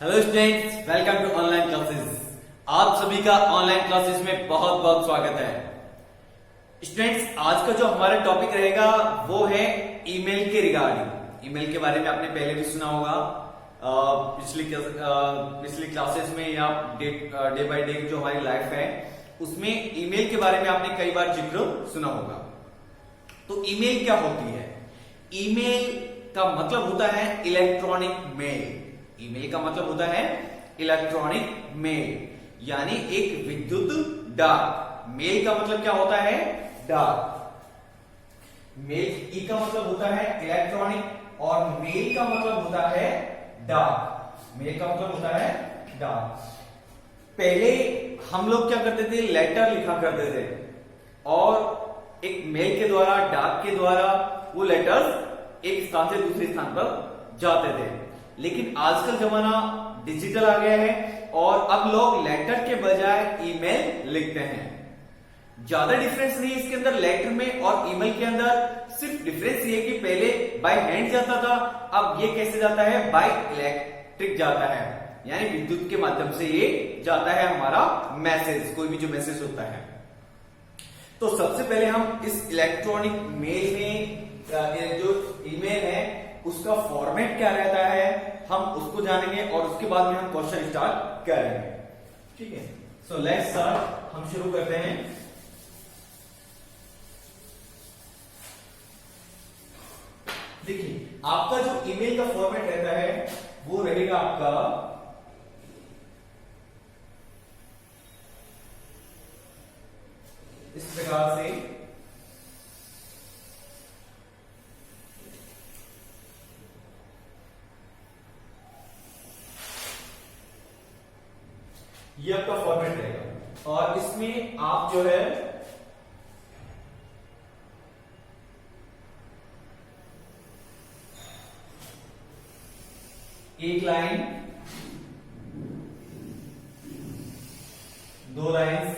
Hello students, welcome to online classes. आप सभी का ऑनलाइन क्लासेस में बहुत बहुत स्वागत है। स्टूडेंट्स, आज का जो हमारा टॉपिक रहेगा वो है ईमेल के रिगार्डिंग। ईमेल के बारे में आपने पहले भी सुना होगा पिछली क्लासेस में, या डे बाय डे जो हमारी लाइफ है उसमें ईमेल के बारे में आपने कई बार जिक्र सुना होगा। तो ईमेल क्या होती है? ईमेल का मतलब होता है इलेक्ट्रॉनिक मेल। ईमेल का मतलब होता है इलेक्ट्रॉनिक मेल, यानी एक विद्युत डाक। मेल का मतलब क्या होता है? डाक। मेल ई का मतलब होता है इलेक्ट्रॉनिक और मेल का मतलब होता है डाक। मेल का मतलब होता है डाक। पहले हम लोग क्या करते थे? लेटर लिखा करते थे और एक मेल के द्वारा, डाक के द्वारा वो लेटर्स एक स्थान से दूसरे स्थान पर जाते थे। लेकिन आजकल जमाना डिजिटल आ गया है और अब लोग लेटर के बजाय ईमेल लिखते हैं। ज्यादा डिफरेंस नहीं है इसके अंदर, लेटर में और ईमेल के अंदर। सिर्फ डिफरेंस ये कि पहले बाय हैंड जाता था, अब ये कैसे जाता है? बाय इलेक्ट्रिक जाता है, यानी विद्युत के माध्यम से ये जाता है हमारा मैसेज, कोई भी जो मैसेज होता है। तो सबसे पहले हम इस इलेक्ट्रॉनिक मेल में जो ईमेल है उसका फॉर्मेट क्या रहता है हम उसको जानेंगे और उसके बाद में हम क्वेश्चन स्टार्ट करेंगे। ठीक है, सो लेट्स स्टार्ट। हम शुरू करते हैं। देखिए, आपका जो ईमेल का फॉर्मेट रहता है वो रहेगा आपका इस प्रकार से। ये आपका फॉर्मेट रहेगा और इसमें आप जो है एक लाइन, दो लाइंस,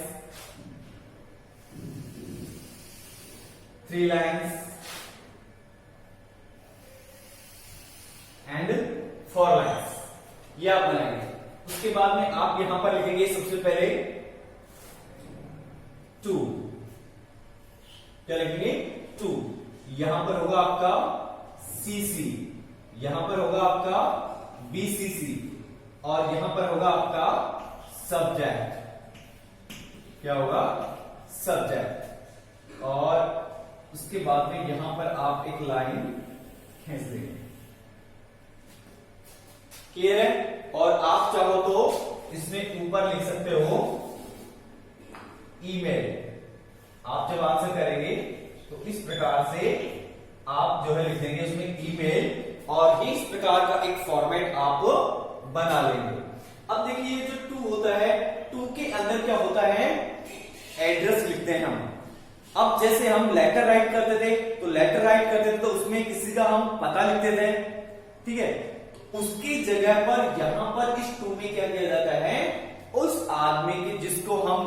3 लाइंस एंड 4 लाइंस, ये आप बनाएंगे। उसके बाद में आप यहां पर लिखेंगे सबसे पहले 2। क्या लिखेंगे? 2। यहां पर होगा आपका CC, यहां पर होगा आपका BCC और यहां पर होगा आपका सब्जेक्ट। क्या होगा? सब्जेक्ट। और उसके बाद में यहां पर आप एक लाइन खींच देंगे। क्लियर है? और आप चाहो तो इसमें ऊपर लिख सकते हो ईमेल। आप जब आंसर करेंगे तो इस प्रकार से आप जो है लिख देंगे उसमें ईमेल और इस प्रकार का एक फॉर्मेट आप बना लेंगे। अब देखिए, ये जो 2 होता है, 2 के अंदर क्या होता है? एड्रेस लिखते हैं हम। अब जैसे हम लेटर राइट करते थे तो लेटर राइट करते थे तो उसमें किसी का हम पता लिखते थे, ठीक है? उसकी जगह पर यहां पर इस 2 में क्या किया जाता है? उस आदमी की जिसको हम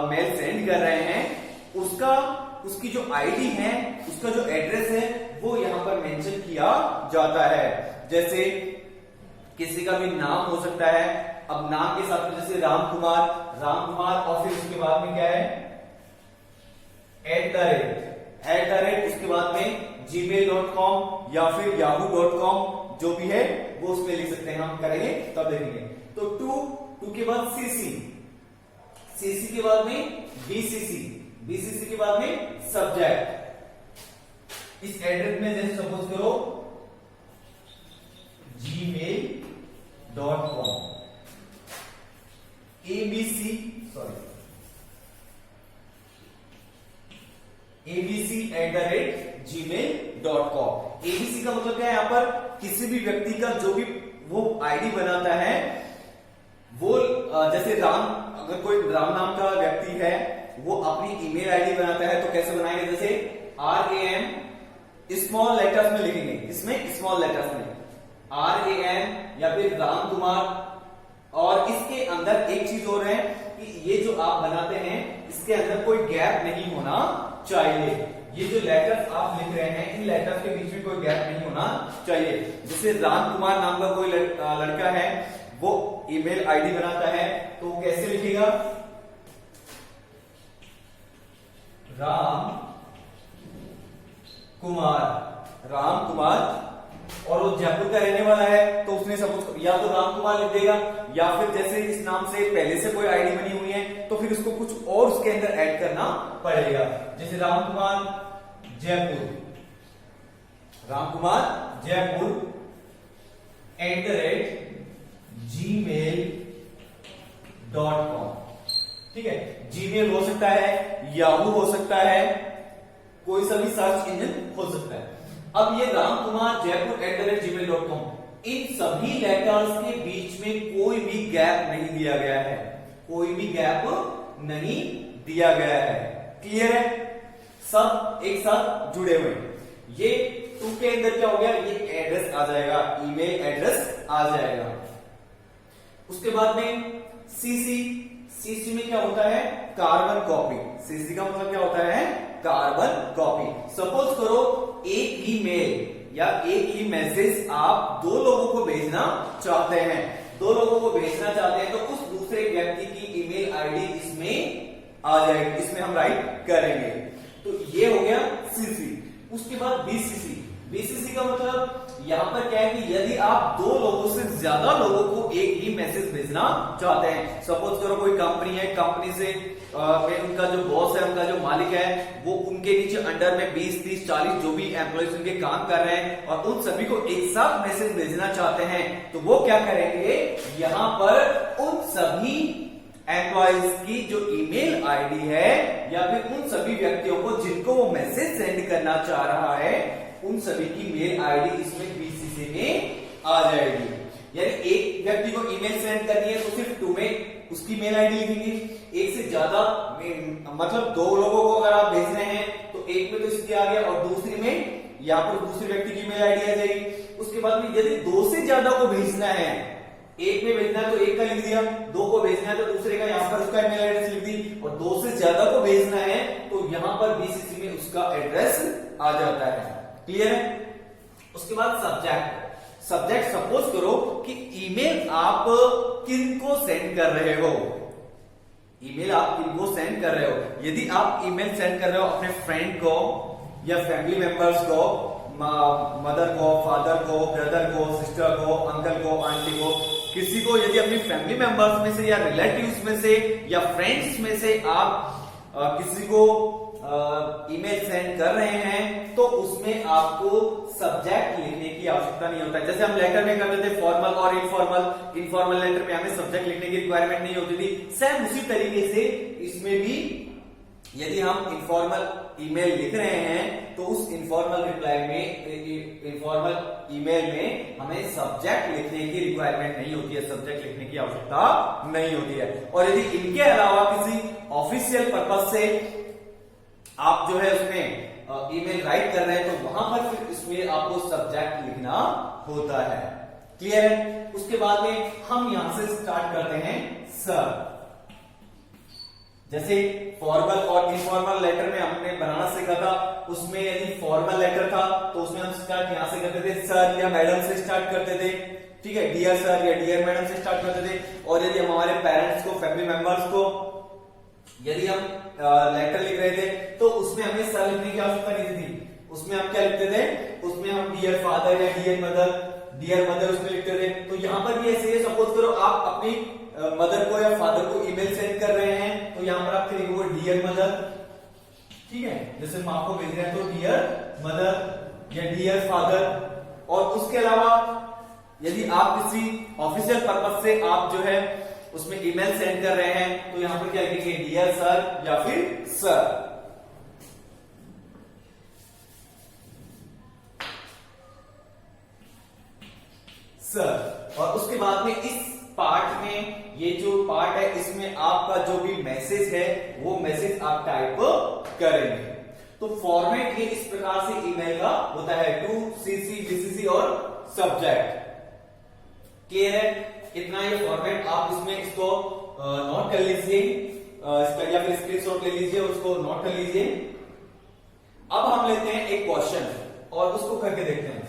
मेल सेंड कर रहे हैं उसकी जो आईडी है, उसका जो एड्रेस है वो यहां पर मेंशन किया जाता है। जैसे किसी का भी नाम हो सकता है। अब नाम के साथ में जैसे राम कुमार और फिर उसके बाद में क्या है? @ उसके बाद में gmail.com या फिर yahoo.com, जो भी है वो उसमें लिख सकते हैं। हम करेंगे तब देखेंगे। तो 2 के बाद CC के बाद में BCC के बाद में सब्जेक्ट। इस एड्रेस में जैसे सपोज करो gmail.com, abc@gmail.com। ABC का मतलब क्या है? यहां पर किसी भी व्यक्ति का जो भी वो आईडी बनाता है वो, जैसे राम, अगर कोई राम नाम का व्यक्ति है वो अपनी ईमेल आईडी बनाता है तो कैसे बनाएंगे? जैसे RAM स्मॉल लेटर्स में लिखेंगे, इसमें स्मॉल लेटर्स में RAM या फिर राम कुमार। और इसके अंदर एक चीज और है कि ये जो आप बनाते हैं इसके अंदर कोई गैप नहीं होना चाहिए। ये जो लेटर्स आप लिख रहे हैं इन लेटर्स के बीच में कोई गैप नहीं होना चाहिए। जैसे राम कुमार नाम का कोई लड़का है, वो ईमेल आईडी बनाता है, तो कैसे लिखेगा? राम कुमार, और वो जयपुर का रहने वाला है, तो उसने सपोज या तो राम कुमार लिख देगा, या फिर जैसे इस नाम से पहले से कोई आईडी बनी हुई है तो फिर उसको कुछ और उसके अंदर ऐड करना पड़ेगा। जैसे राम कुमार जयपुर @gmail.com। ठीक है, जीमेल हो सकता है, याहू हो सकता है, कोई सा भी सर्च इंजन हो सकता है। अब ये राम कुमार जयपुर @gmail.com, इन सभी लेटर्स के बीच में कोई भी गैप नहीं दिया गया है, क्लियर है? सब एक साथ जुड़े हुए। ये टू के अंदर क्या हो गया? ये एड्रेस आ जाएगा, ईमेल एड्रेस आ जाएगा। उसके बाद में सीसी में क्या होता है? Carbon copy. सीसी का मतलब क्या होता है? Carbon copy. सपोज करो एक ही मेल या एक ही मैसेज आप दो लोगों को भेजना चाहते हैं, तो उस दूसरे व्यक्ति की ईमेल आईडी इसमें आ जाएगी, इसमें हम राइट करेंगे। तो ये हो गया सीसी। उसके बाद बीसीसी का मतलब यहां पर क्या है कि यदि आप दो लोगों से ज्यादा लोगों को एक ही मैसेज भेजना चाहते हैं, सपोज करो कोई कंपनी है, कंपनी से उनका जो बॉस है, उनका जो मालिक है, वो उनके नीचे अंडर में 20, 30, 40 जो भी एम्प्लॉइज उनके काम कर रहे हैं और उन सभी को एक साथ मैसेज भेजना चाहते हैं, तो वो क्या करेंगे? यहां पर उन सभी एम्प्लॉइज की जो ईमेल आईडी है या फिर उन सभी व्यक्तियों को जिनको वो मैसेज सेंड करना चाह रहा है, उन सभी की मेल आईडी इसमें बीसीसी में आ जाएगी। यानी एक व्यक्ति को ईमेल सेंड करनी है तो सिर्फ 2 में उसकी मेल आईडी लिखेंगे। एक से ज्यादा मतलब 2 लोगों को अगर आप भेज रहे हैं तो एक में तो इसकी आ गया और दूसरी में यहाँ पर दूसरे व्यक्ति की मेल आईडी आ जाएगी। उसके बाद में यदि 2 से ज्यादा को भेजना है, एक में भेजना है तो एक का लिख दिया, 2 को भेजना है तो दूसरे का यहाँ पर उसका ईमेल एड्रेस लिख दी, और 2 से ज्यादा को भेजना है तो यहाँ पर बीसीसी में उसका एड्रेस आ जाता है। क्लियर है? उसके बाद सब्जेक्ट सपोज करो कि ईमेल आप किनको सेंड कर रहे हो, यदि आप ईमेल सेंड कर रहे हो अपने फ्रेंड को या फैमिली मेंबर्स को, मदर को, फादर को, ब्रदर को, सिस्टर को, अंकल को, आंटी को, किसी को यदि अपनी फैमिली मेंबर्स में से या रिलेटिव्स में से या फ्रेंड्स में से आप किसी को ईमेल सेंड कर रहे हैं, तो उसमें आपको सब्जेक्ट लिखने की आवश्यकता नहीं होता है। जैसे हम लेटर में करते थे फॉर्मल और इनफॉर्मल लेटर में हमें सब्जेक्ट लिखने की रिक्वायरमेंट नहीं होती थी, सेम उसी तरीके से इसमें भी यदि हम इनफॉर्मल ईमेल लिख रहे हैं तो उस इनफॉर्मल ईमेल में हमें सब्जेक्ट लिखने की रिक्वायरमेंट नहीं होती है, सब्जेक्ट लिखने की आवश्यकता नहीं होती है। और यदि इनके अलावा किसी ऑफिशियल पर्पज से आप जो है उसमें ईमेल राइट कर रहे हैं तो वहां पर फिर इसमें आपको सब्जेक्ट लिखना होता है। क्लियर है? उसके बाद में हम यहां से स्टार्ट करते हैं सर। जैसे फॉर्मल और इनफॉर्मल लेटर में हमने बनाना सीखा था, उसमें यदि फॉर्मल लेटर था तो उसमें हम स्टार्ट यहां से करते थे, सर या मैडम से स्टार्ट करते थे। ठीक है, डियर सर या डियर मैडम से स्टार्ट करते थे। और यदि हम हमारे पेरेंट्स को, फैमिली मेंबर्स को यदि हम लेटर लिख रहे थे तो उसमें हमें सर लिखने की आवश्यकता नहीं थी, उसमें हम क्या लिखते थे? उसमें हम डियर फादर या डियर मदर उसमें लिखते थे। तो यहां पर भी ऐसे ही, सपोज करो आप अपनी मदर को या फादर को ईमेल सेंड कर रहे हैं तो यहां पर आप लिखोगे डियर मदर। ठीक है, जैसे माँ को भेज रहे हैं तो डियर मदर या डियर फादर। और उसके अलावा यदि आप किसी ऑफिशियल पर्पज से आप जो है उसमें ईमेल सेंड कर रहे हैं तो यहां पर क्या लिखेंगे? डियर सर या फिर सर। और उसके बाद में इस पार्ट में, ये जो पार्ट है इसमें आपका जो भी मैसेज है वो मैसेज आप टाइप करेंगे। तो फॉर्मेट ये इस प्रकार से ईमेल का होता है, टू सीसी, बीसीसी और सब्जेक्ट। क्लियर है? इतना ये फॉर्मेट आप इसमें इसको नोट कर लीजिए, या फिर स्क्रीनशॉट ले लीजिए, उसको नोट कर लीजिए। अब हम लेते हैं एक क्वेश्चन और उसको करके देखते हैं।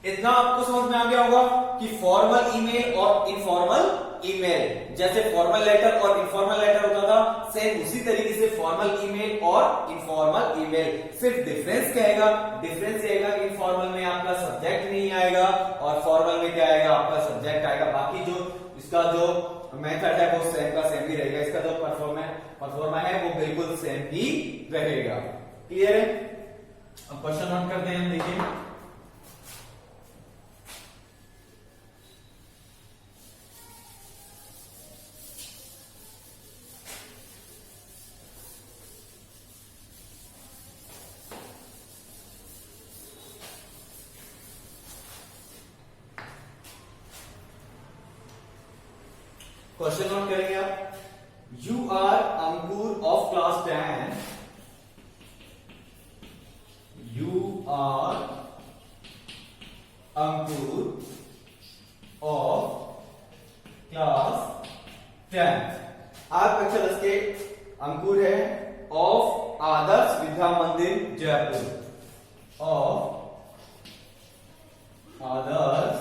इतना आपको समझ में आ गया होगा। कि फॉर्मल ईमेल और इनफॉर्मल ईमेल, जैसे फॉर्मल लेटर और इनफॉर्मल लेटर होता था, सेम उसी तरीके से फॉर्मल ईमेल और इनफॉर्मल ईमेल। सिर्फ डिफरेंस क्या आएगा? डिफरेंस ये आएगा कि इनफॉर्मल में आपका सब्जेक्ट नहीं आएगा और फॉर्मल में क्या आएगा? आपका सब्जेक्ट आएगा। बाकी जो इसका जो मेथड है वो सेम का सेम ही रहेगा, इसका जो परफॉर्मा है वो बिल्कुल सेम ही रहेगा। क्लियर है? अब क्वेश्चन नोट करते हैं हम, देखिए क्वेश्चन नोट करेंगे आप। You are Ankur of class 10। You are Ankur of class 10। आप कक्षा 10 के अंकुर है, ऑफ आदर्श विद्या मंदिर जयपुर। ऑफ आदर्श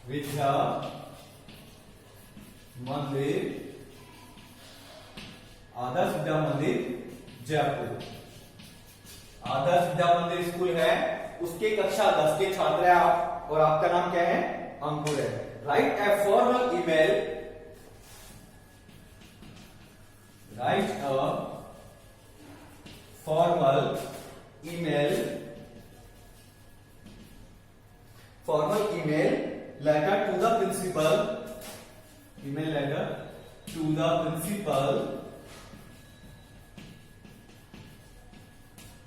विद्या मंदिर, आदर्श विद्या मंदिर जयपुर। आदर्श विद्या मंदिर स्कूल है, उसके कक्षा 10 के छात्र है आप, और आपका नाम क्या है? अंकुर है। Write a formal email, write a formal email, formal email letter to the principal, email letter to the principal,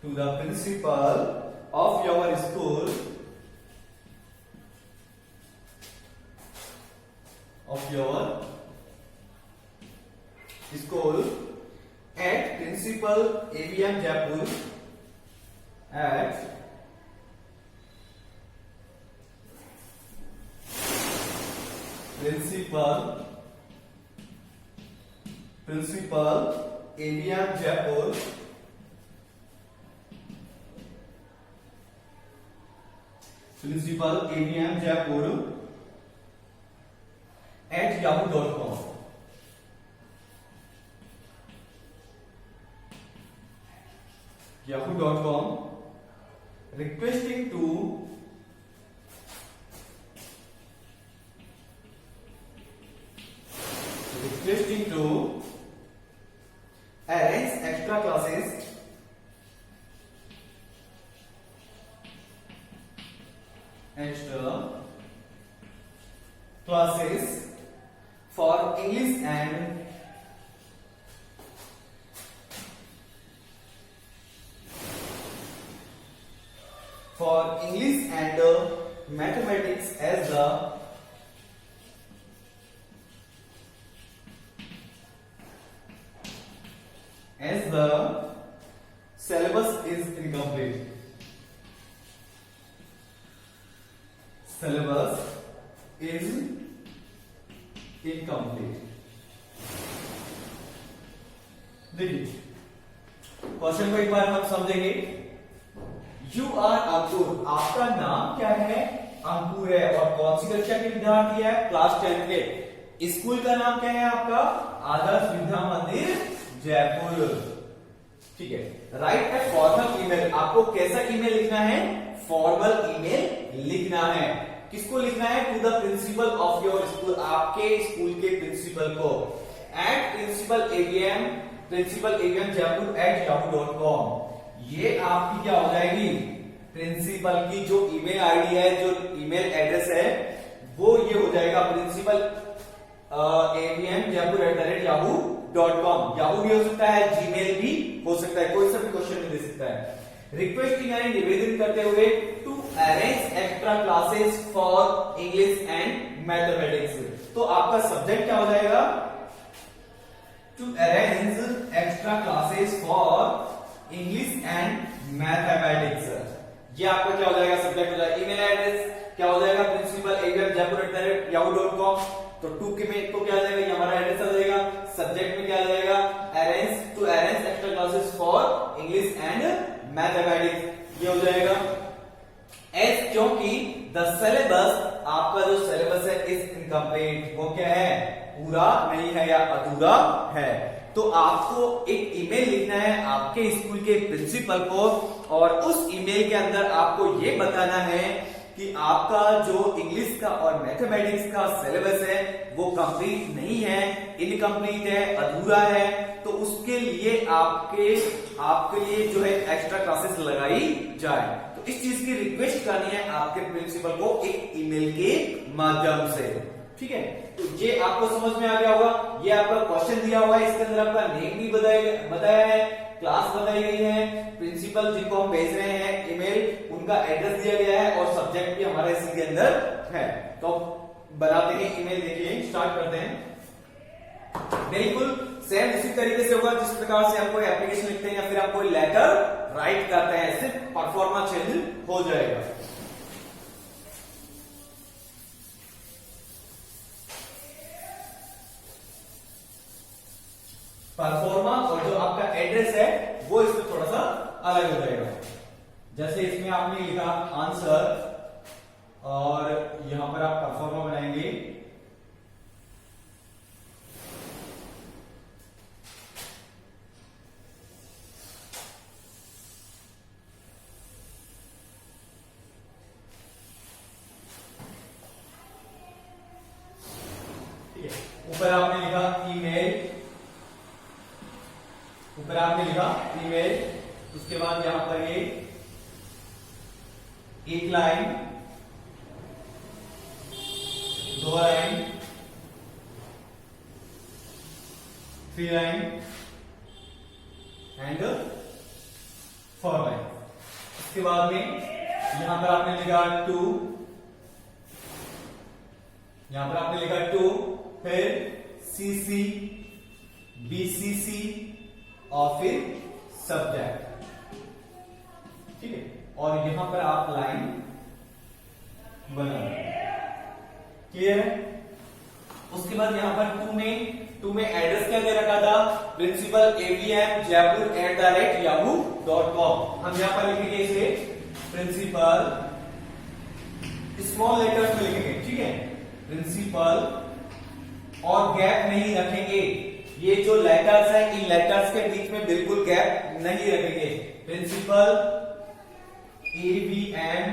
to the principal of your school, of your school at Principal AVM Jaipur, at Principal AVM Jaipur, Principal AVM Jaipur at yahoo.com, yahoo.com, requesting to arrange extra classes, for English and mathematics as the syllabus is incomplete. Syllabus is incomplete. देखिए question को एक बार हम समझेंगे। You are अंकुर, आपका नाम क्या है? अंकुर है, और कौन सी कक्षा के विद्यार्थी है? क्लास 10 के। स्कूल का नाम क्या है आपका? आदर्श विद्या मंदिर जयपुर। ठीक है। राइट ए फॉर्मल ईमेल, आपको कैसा ईमेल लिखना है? फॉर्मल ईमेल लिखना है। किसको लिखना है? To the principal of your school, आपके स्कूल के प्रिंसिपल को। At principal AVM Jaipur at yahoo.com। ये आपकी क्या हो जाएगी? प्रिंसिपल की जो ईमेल आईडी है, जो ईमेल एड्रेस है, वो ये हो जाएगा principal AVM Jaipur @yahoo.com। Yahoo भी हो सकता है, जीमेल भी हो सकता है, कोई सा भी क्वेश्चन में दे सकता है। रिक्वेस्टिंग यानी निवेदन करते हुए to arrange extra classes for English and mathematics. तो आपका सब्जेक्ट क्या हो जाएगा? To arrange extra classes for English and mathematics. ये आपका क्या हो जाएगा? सब्जेक्ट हो जाएगा। ईमेल एड्रेस क्या हो जाएगा? Principal AVM Jaipur @yahoo.com। तो टू के में तो क्या आ जाएगा? ये हमारा एड्रेस आ जाएगा। सब्जेक्ट में क्या आ जाएगा? To arrange extra classes for English and mathematics, ये हो जाएगा। एस क्योंकि द द सिलेबस, आपका जो सिलेबस है इज इनकम्प्लीट, वो क्या है, पूरा नहीं है या अधूरा है। तो आपको एक ईमेल लिखना है आपके स्कूल के प्रिंसिपल को, और उस ईमेल के अंदर आपको ये बताना है कि आपका जो इंग्लिश का और मैथमेटिक्स का सिलेबस है वो कंप्लीट नहीं है, इनकम्प्लीट है, अधूरा है। तो उसके लिए आपके लिए जो है एक्स्ट्रा क्लासेस लगाई जाए। तो इस चीज की रिक्वेस्ट करनी है आपके प्रिंसिपल को एक ईमेल के माध्यम से, ठीक है। तो ये आपको समझ में आ गया होगा। ये आपका क्वेश्चन दिया हुआ है, इसके अंदर आपका नेम भी बताया है, क्लास बताई गई है, प्रिंसिपल जिनको हम भेज रहे हैं ईमेल उनका एड्रेस दिया गया है, और सब्जेक्ट भी हमारे इसी के अंदर है। तो बनाते हैं ईमेल, देखिए स्टार्ट करते हैं। बिल्कुल सेम इसी तरीके से होगा जिस प्रकार से हम कोई एप्लीकेशन लिखते हैं या फिर आप कोई लेटर राइट करते हैं, सिर्फ परफॉर्मा चेंज हो जाएगा। परफॉर्मा और जो आपका एड्रेस है वो इसमें थोड़ा सा अलग हो जाएगा। जैसे इसमें आपने लिखा आंसर और यहां पर आप परफॉर्मा बनाएंगे, ऊपर आपने लिखा ईमेल, ऊपर आपने लिखा ईमेल, उसके बाद यहां पर ये एक लाइन, दो लाइन, 3 लाइन एंड 4 लाइन। उसके बाद में यहां पर आपने लिखा 2, यहां पर आपने लिखा 2, फिर CC, BCC और फिर सब्जेक्ट, ठीक है। और यहां पर आप लाइन बना, क्लियर है। उसके बाद यहां पर 2 में एड्रेस क्या दे रखा था, प्रिंसिपल AVM jaipur@yahoo.com। हम यहां पर लिखेंगे इसे प्रिंसिपल, स्मॉल लेटर्स में लिखेंगे, ठीक है, प्रिंसिपल, और गैप नहीं रखेंगे। ये जो लेटर्स है इन लेटर्स के बीच में बिल्कुल गैप नहीं रखेंगे। प्रिंसिपल AVM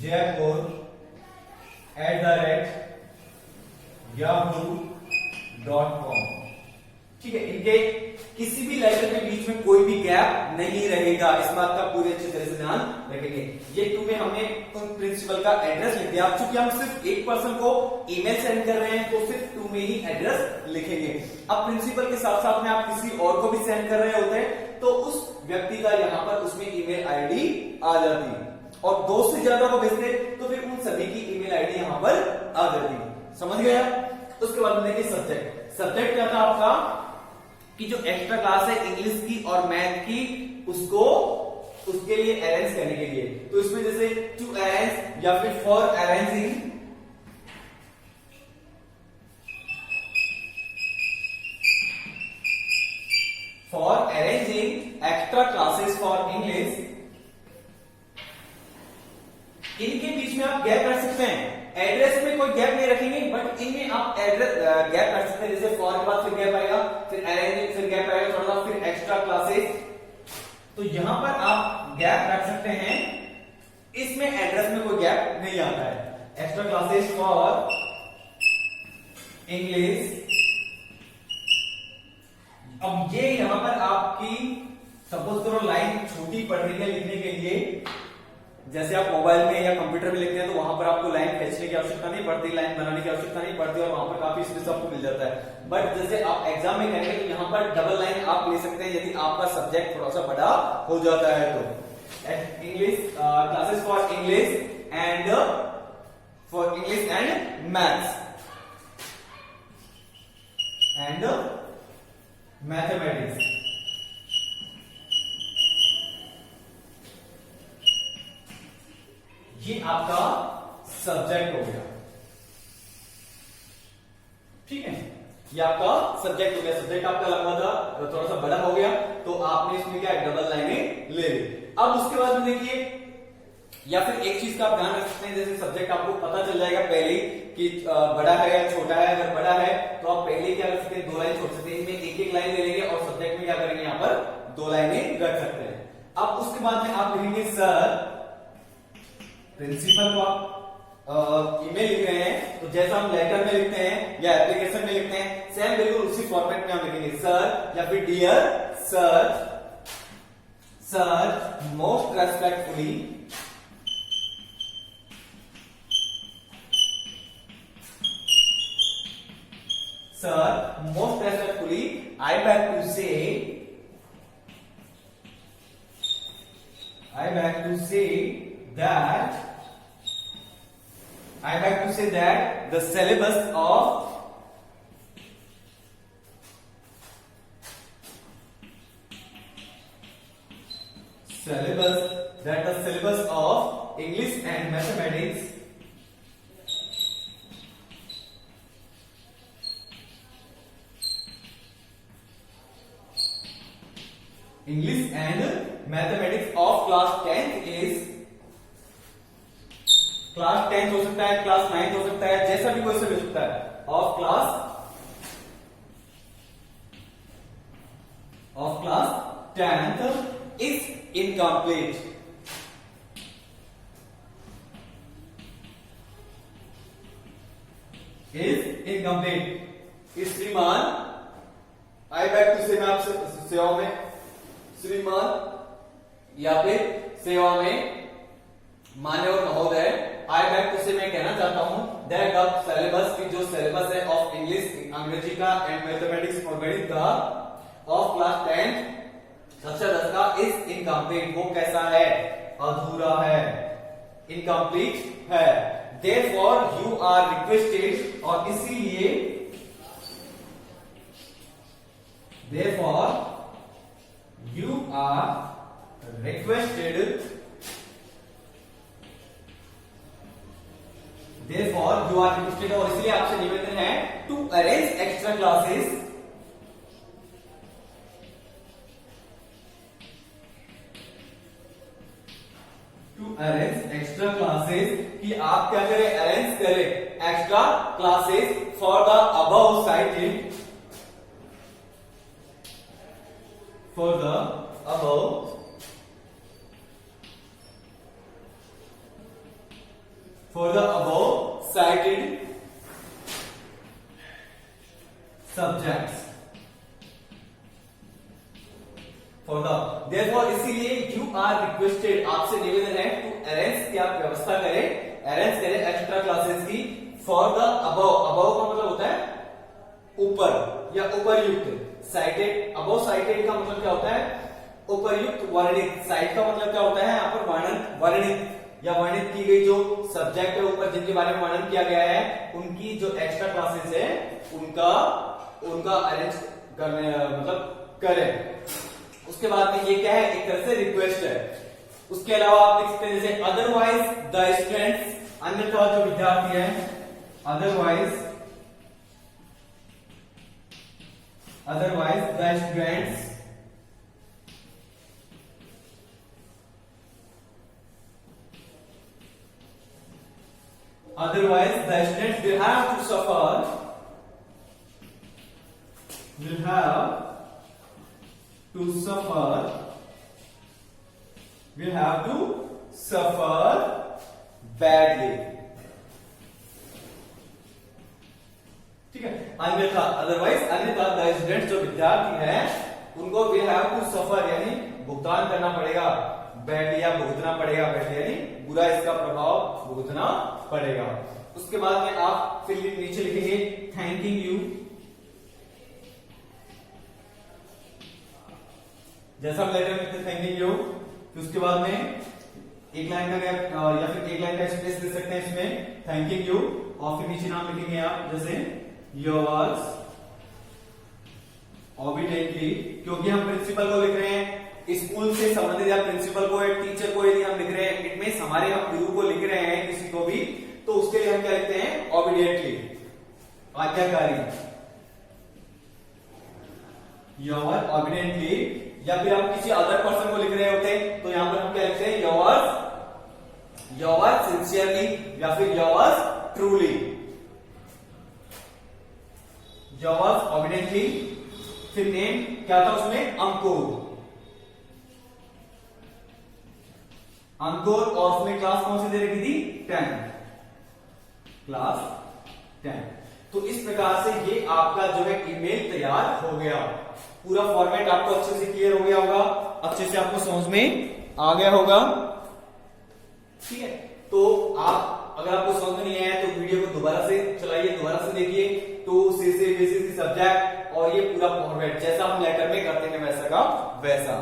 jaipur@yahoo.com, ठीक है। इनके किसी भी लेटर के बीच में कोई भी गैप नहीं रहेगा, इस बात का पूरी अच्छी तरह से ध्यान रखेंगे। ये 2 में हमने प्रिंसिपल का एड्रेस लिख दिया। अब चूंकि हम सिर्फ एक पर्सन को ईमेल सेंड कर रहे हैं तो सिर्फ 2 में ही एड्रेस लिखेंगे। अब प्रिंसिपल के साथ साथ में आप किसी और को भी सेंड कर रहे होते हैं तो उस व्यक्ति का यहाँ पर उसमें ईमेल आईडी आ जाती है, और 2 से ज्यादा को भेजते तो फिर उन सभी की ईमेल आईडी यहाँ पर आ जाती। समझ गया। उसके बाद में देखिए सब्जेक्ट। सब्जेक्ट क्या था आपका कि जो एक्स्ट्रा क्लास है इंग्लिश की और मैथ की, उसको उसके लिए अरेंज करने के लिए, तो इसमें जैसे टू अरेंज या फिर for arranging, for arranging extra classes for English, इनके बीच में आप गैप रख सकते हैं। एड्रेस में कोई गैप नहीं रखेंगे, बट इनमें आप एड्रेस गैप रख सकते हैं। जैसे फॉर के बाद फिर गैप आएगा, फिर अरेंजिंग, फिर गैप आएगा थोड़ा सा, फिर एक्स्ट्रा क्लासेस, तो यहां पर आप गैप रख सकते हैं। इसमें एड्रेस में कोई गैप नहीं आता है। Extra classes for English. अब ये यहां पर आपकी सपोज करो लाइन छोटी पड़ रही है लिखने के लिए, जैसे आप मोबाइल में या कंप्यूटर में लिखते हैं तो वहां पर आपको लाइन खींचने की आवश्यकता नहीं पड़ती, लाइन बनाने की आवश्यकता नहीं पड़ती, और वहां पर काफी स्पेस आपको मिल जाता है। बट जैसे आप एग्जाम में करेंगे तो यहाँ पर डबल लाइन आप ले सकते हैं यदि आपका सब्जेक्ट थोड़ा सा बड़ा हो जाता है तो। English classes for English and maths and mathematics. ये आपका सब्जेक्ट हो गया, ठीक है। ये आपका सब्जेक्ट हो गया। सब्जेक्ट आपका लंबा था, थोड़ा सा बड़ा हो गया, तो आपने इसमें क्या डबल लाइनें ले ली। अब उसके बाद में देखिए या फिर एक चीज का आप ध्यान रख सकते हैं, जैसे सब्जेक्ट आपको पता चल जाएगा पहले कि बड़ा है या छोटा है। अगर बड़ा है तो आप पहले क्या कर सकते हैं, 2 लाइन छोड़ सकते हैं, इनमें एक एक लाइन ले लेंगे और सब्जेक्ट में क्या करेंगे, यहाँ पर 2 लाइनें रख सकते हैं। अब उसके बाद में आप लिखेंगे सर, प्रिंसिपल को आप ईमेल लिख रहे हैं तो जैसा हम लेटर में लिखते हैं या एप्लीकेशन में लिखते हैं, सेम बिल्कुल उसी फॉर्मेट में हम लिखेंगे सर या फिर dear sir, sir most respectfully, sir most respectfully I beg to say that the syllabus of English and mathematics of class 10th is, class 10th हो सकता है, क्लास 9th हो सकता है, जैसा भी क्वेश्चन हो सकता है, of class 10th is incomplete. श्रीमान, आई बैक टू से मैं आपसे सेवा में, श्रीमान या फिर सेवा में मान्यवर महोदय, आई बैक टू से मैं कहना चाहता हूं दैट द सिलेबस की जो सिलेबस है ऑफ इंग्लिश, अंग्रेजी का एंड मैथमेटिक्स और गणित का ऑफ क्लास 10 कक्षा 10 का इज इनकम्प्लीट। वो कैसा है, अधूरा है, इनकम्प्लीट है। देयरफॉर यू आर रिक्वेस्टेड, और इसीलिए therefore you are requested, therefore you are requested, और इसलिए आपसे निवेदन है to arrange extra classes, कि आप क्या करें, अरेंज करें extra classes for the above cited, for the above cited subjects, therefore इसीलिए you are requested, आपसे निवेदन है to arrange, कि आप व्यवस्था करें, अरेंज करें एक्स्ट्रा क्लासेस की for the above का मतलब होता है ऊपर या उपरयुक्त, साइटेड, अबव साइटेड का मतलब क्या होता है, उपरयुक्त वर्णित, साइट का मतलब क्या होता है यहाँ पर वर्णित या वर्णित की गई जो सब्जेक्ट है ऊपर जिनके बारे में वर्णन किया गया है, उनकी जो एक्स्ट्रा क्लासेस है उनका अरेंज करने मतलब करें। उसके बाद में ये क्या है, एक तरह से रिक्वेस्ट है। उसके अलावा आप लिख सकते हैं जैसे अदरवाइज द स्टूडेंट्स, अन्यथा जो विद्यार्थी है, otherwise the students will have to suffer, badly, ठीक है। अन्यथा, अदरवाइज अन्यथा द स्टूडेंट जो विद्यार्थी हैं उनको वी हैव टू सफर यानी भुगतान करना पड़ेगा, बैड या भुगतना पड़ेगा, बैड यानी बुरा इसका प्रभाव भुगतना पड़ेगा। उसके बाद में आप फिर नीचे लिखेंगे थैंकिंग यू, जैसा हम लेटर में लिखते थैंकिंग यू, फिर उसके बाद में एक लाइन का गैप या फिर एक लाइन का स्पेस दे सकते हैं इसमें थैंकिंग यू, और फिर नीचे नाम लिखेंगे आप जैसे योर्स ऑबिडेंटली, क्योंकि हम प्रिंसिपल को लिख रहे हैं, स्कूल से संबंधित या प्रिंसिपल को या टीचर को यदि हम लिख रहे हैं, इट मींस हमारे हम गुरु को लिख रहे हैं किसी को भी, तो उसके लिए हम क्या लिखते हैं, ऑबिडियंटली, आज्ञाकारी, योर ऑबिडियंटली। या फिर हम किसी अदर पर्सन को लिख रहे होते हैं तो यहां पर हम क्या लिखते हैं, योर्स योर्स सिंसियरली या फिर योर्स ट्रूली, योर्स ऑब्वियसली। फिर नेम क्या था उसमें, अंकुर, अंकुर, और उसमें क्लास कौन सी दे रखी थी, 10, क्लास 10। तो इस प्रकार से ये आपका जो है ईमेल तैयार हो गया। पूरा फॉर्मेट आपको अच्छे से क्लियर हो गया होगा, अच्छे से आपको समझ में आ गया होगा, ठीक है। तो आप अगर आपको समझ में नहीं आया तो वीडियो को दोबारा से चलाइए, दोबारा से देखिए, टू सी से बेसिक सब्जेक्ट, और ये पूरा फॉर्मेट जैसा हम लेटर में करते हैं वैसा का वैसा।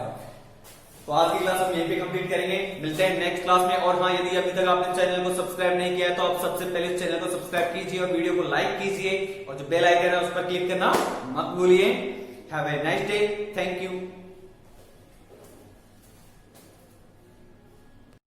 तो आज की क्लास हम यहीं पे कंप्लीट करेंगे, मिलते हैं नेक्स्ट क्लास में। और हाँ, यदि अभी तक आपने चैनल को सब्सक्राइब नहीं किया है तो आप सबसे पहले इस चैनल को सब्सक्राइब कीजिए और वीडियो को लाइक कीजिए, और जो बेल आइकन है उस पर क्लिक करना मत भूलिए। Have a nice day, thank you.